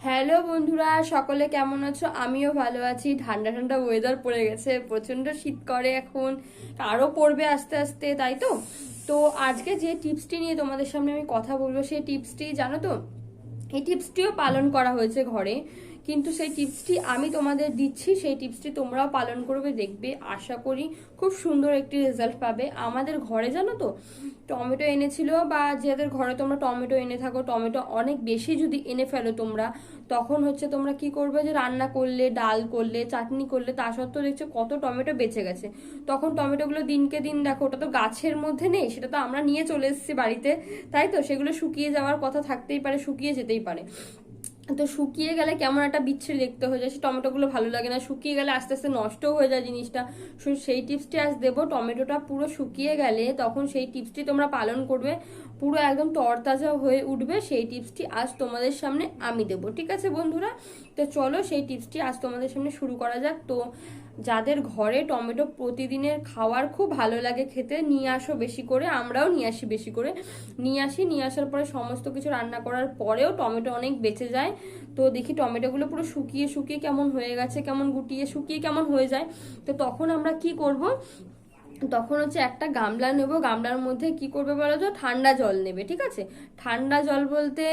Hello বন্ধুরা, সকলে কেমন আছো? আমিও ভালো আছি। ঠান্ডা ঠান্ডা ওয়েদার পড়ে গেছে, প্রচন্ড শীত করে এখন, আরো পড়বে আস্তে আস্তে, তাই তো। তো আজকে যে টিপসটি নিয়ে তোমাদের সামনে আমি কথা বলবো, সেই টিপসটি জানো তো, এই টিপসটিও পালন করা হয়েছে ঘরে, কিন্তু সেই টিপসটি আমি তোমাদের দিচ্ছি, সেই টিপসটি তোমরাও পালন করবে, দেখবে আশা করি খুব সুন্দর একটি রেজাল্ট পাবে। আমাদের ঘরে জানো তো টমেটো এনেছিল, বা যাদের ঘরে তোমরা টমেটো এনে থাকো, টমেটো অনেক বেশি যদি এনে ফেলো তোমরা, তখন হচ্ছে তোমরা কি করবে, যে রান্না করলে, ডাল করলে, চাটনি করলে, তা সত্ত্বেও দেখছো কত টমেটো বেঁচে গেছে। তখন টমেটোগুলো দিনকে দিন দেখো, ওটা তো গাছের মধ্যে নেই, সেটা তো আমরা নিয়ে চলে এসেছি বাড়িতে, তাই তো। সেগুলো শুকিয়ে যাওয়ার কথা থাকতেই পারে, শুকিয়ে যেতেই পারে। তো শুকিয়ে গেলে কেমন একটা বিচ্ছিরি দেখতে হয়ে যায়, সেই টমেটোগুলো ভালো লাগে না, শুকিয়ে গেলে আস্তে আস্তে নষ্টও হয়ে যায় জিনিসটা। সেই টিপসটি আজ দেবো। টমেটোটা পুরো শুকিয়ে গেলে তখন সেই টিপসটি তোমরা পালন করবে, পুরো একদম তরতাজা হয়ে উঠবে। সেই টিপসটি আজ তোমাদের সামনে আমি দেবো, ঠিক আছে বন্ধুরা? তো চলো সেই টিপসটি আজ তোমাদের সামনে শুরু করা যাক। তো যাদের ঘরে টমেটো প্রতিদিনের খাওয়ার খুব ভালো লাগে খেতে, নিয়ে আসো বেশি করে, আমরাও নিয়ে আসি বেশি করে, নিয়ে আসার পরে সমস্ত কিছু রান্না করার পরেও টমেটো অনেক বেঁচে যায়। তো দেখি টমেটোগুলো পুরো শুকিয়ে শুকিয়ে কেমন হয়ে গেছে, কেমন গুটিয়ে শুকিয়ে কেমন হয়ে যায়। তো তখন আমরা কি করব, তখন হচ্ছে একটা গামলা নেব, গামলার মধ্যে কি করবে বলো তো, ঠান্ডা জল নেবে, ঠিক আছে? ঠান্ডা জল বলতে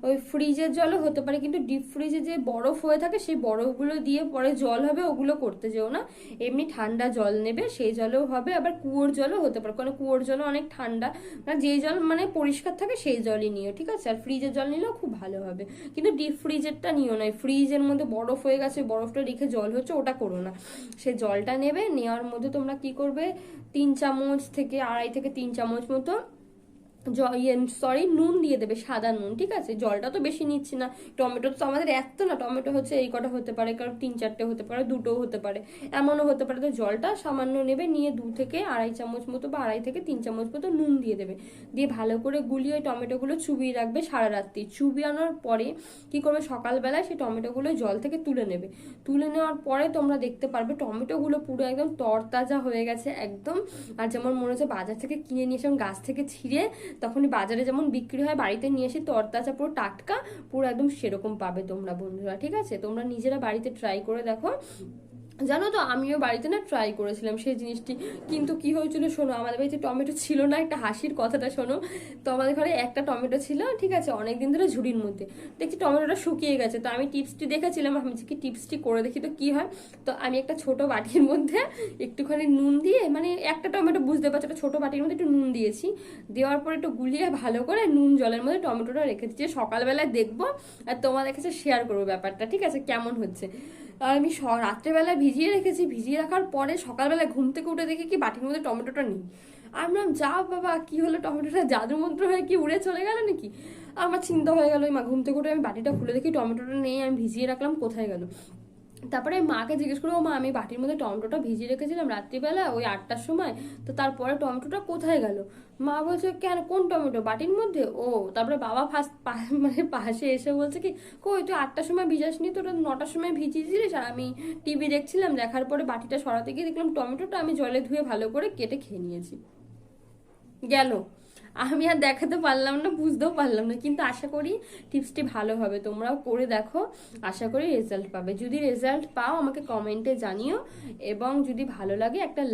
ওই ফ্রিজের জলও হতে পারে, কিন্তু ডিপ ফ্রিজে যে বরফ হয়ে থাকে সেই বরফগুলো দিয়ে পরে জল হবে, ওগুলো করতে যেও না। এমনি ঠান্ডা জল নেবে, সেই জলেও হবে, আবার কুয়োর জলও হতে পারে, কারণ কুয়োর জলও অনেক ঠান্ডা। মানে যে জল মানে পরিষ্কার থাকে সেই জলই নিও, ঠিক আছে? আর ফ্রিজের জল নিলেও খুব ভালো হবে, কিন্তু ডিপ ফ্রিজেরটা নিও না। ফ্রিজের মধ্যে বরফ হয়ে গেছে, বরফটা রেখে জল হচ্ছে, ওটা করো না। সেই জলটা নেবে, নেওয়ার মধ্যে তোমরা কি করবে, 3 চামচ থেকে 2.5 থেকে 3 চামচ মতো নুন দিয়ে দেবে, সাদা নুন, ঠিক আছে? জলটা তো বেশি নিচ্ছি না, টমেটো তো আমাদের এত না, টমেটো হচ্ছে এই কটা হতে পারে, কারণ 3-4টে হতে পারে, দুটোও হতে পারে, এমনও হতে পারে। তো জলটা সামান্য নেবে, নিয়ে 2 থেকে 2.5 চামচ মতো বা 2.5 থেকে 3 চামচ মতো নুন দিয়ে দেবে, দিয়ে ভালো করে গুলিয়ে ওই টমেটোগুলো চুবিয়ে রাখবে সারা রাত্রি। চুবিয়ানোর পরে কি করবে, সকালবেলায় সেই টমেটোগুলো জল থেকে তুলে নেবে। তুলে নেওয়ার পরে তোমরা দেখতে পারবে টমেটোগুলো পুরো একদম তরতাজা হয়ে গেছে একদম। আর যেমন মনে হচ্ছে বাজার থেকে কিনে নিয়ে এসে গাছ থেকে ছিঁড়ে তখনই বাজারে যেমন বিক্রি হয়, বাড়িতে নিয়ে এসে তরতাজা পুরো টাটকা, পুরো একদম সেরকম পাবে তোমরা বন্ধুরা, ঠিক আছে? তোমরা নিজেরা বাড়িতে ট্রাই করে দেখো। জানো তো, আমিও বাড়িতে না ট্রাই করেছিলাম সেই জিনিসটি, কিন্তু কি হয়েছিল শোনো, আমাদের বাড়িতে টমেটো ছিল না, একটা হাসির কথাটা শোনো। তো আমাদের ঘরে একটা টমেটো ছিল, ঠিক আছে, অনেকদিন ধরে ঝুড়ির মধ্যে, দেখছি টমেটোটা শুকিয়ে গেছে। তো আমি টিপসটি দেখেছিলাম, আমি কি টিপসটি করে দেখি তো কি হয়। তো আমি একটা ছোট বাটির মধ্যে একটুখানি নুন দিয়ে, মানে একটা টমেটো বুঝতে পারছো, একটা ছোট বাটির মধ্যে একটু নুন দিয়েছি, দেওয়ার পর একটু গুলিয়ে ভালো করে নুন জলের মধ্যে টমেটোটা রেখে দিচ্ছি, সকালবেলায় দেখবো আর তোমাদের কাছে শেয়ার করবো ব্যাপারটা, ঠিক আছে, কেমন হচ্ছে। আর আমি রাত্রেবেলা ভিজিয়ে রেখেছি, ভিজিয়ে রাখার পরে সকালবেলা ঘুম থেকে উঠে দেখি কি বাটির মধ্যে টমেটোটা নেই। আমি বললাম যা বাবা, কি হলো, টমেটোটা জাদু মন্ত্র হয়ে কি উড়ে চলে গেল নাকি? আমার চিন্তা হয়ে গেল, মা ঘুম থেকে উঠে আমি বাটিটা খুলে দেখি টমেটোটা নেই, আমি ভিজিয়ে রাখলাম, কোথায় গেল? তারপরে মাকে জিজ্ঞেস করবো, মা আমি বাটির মধ্যে টমেটোটা ভিজিয়ে রেখেছিলাম রাত্রিবেলা ওই 8টার সময়, তো তারপরে টমেটোটা কোথায় গেল? মা বলছে কেন, কোন টমেটো, বাটির মধ্যে? ও, তারপরে বাবা ফার্স্ট মানে পাশে এসে বলছে কি, কই তুই 8টার সময় ভিজাসনি, তোরা 9টার সময় ভিজিয়েছিলিস। আর আমি টিভি দেখছিলাম, দেখার পরে বাটিটা সরাতে গিয়ে দেখলাম টমেটোটা আমি জলে ধুয়ে ভালো করে কেটে খেয়ে নিয়েছি। গেল। আমি আর দেখাতে পারলাম না, বুঝতেও পারলাম না, কিন্তু আশা করি টিপসটি ভালো হবে, তোমরাও করে দেখো, আশা করি রেজাল্ট পাবে। যদি রেজাল্ট পাও আমাকে কমেন্টে জানিও, এবং যদি ভালো লাগে একটা